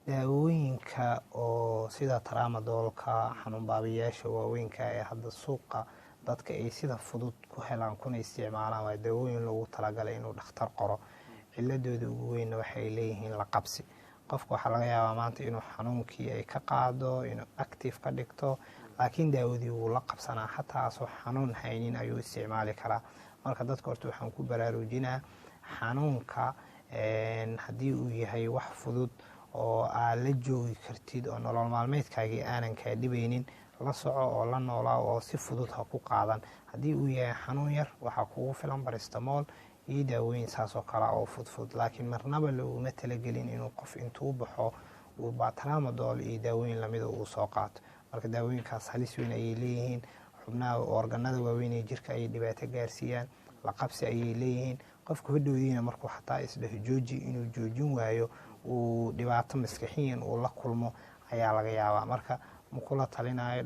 daawooyinka oo sida tramadolka, xanuun baabiyaasha waaweynka ee hadda suuqa dadka ay sida fudud ku helaan kuna isticmaalaan waa daawooyin loogu talagalay inuu dhakhtar qoro. ciladooda ugu weynna waxay leeyihiin la qabsi. qofka waxaa laga yaabaa maanta inuu xanuunkii ay ka qaado, inuu active ka dhigto, laakiin daawadii wuu la qabsanaa, xataa asoo xanuun haynin ayuu isticmaali karaa. marka dadka horta waxaan ku baraarujinaa xanuunka haddii uu yahay wax fudud oo aad la joogi kartid oo nolol maalmeedkaagii aanan kaa dhibaynin, la soco oo la noolaa oo si fudud ha ku qaadan. haddii uu yahay xanuun yar waxaa kugu filan baristamool iyo daawooyin saas oo kale oo fudfud, laakiin marnaba looguma talagelin inuu qof intuu baxo uu tramadol iyo daawooyin lamida uu soo qaato. marka daawooyinkaas halis weyn ayay leeyihiin, xubnaha organada waaweyn ee jirka ayay dhibaato gaarsiiyaan, la qabsi ayay leeyihiin. qofka hodhowdiina markuu xataa isdhaho jooji inuu joojin waayo, uu dhibaato maskaxiyan uu la kulmo ayaa laga yaabaa. marka makula talinayo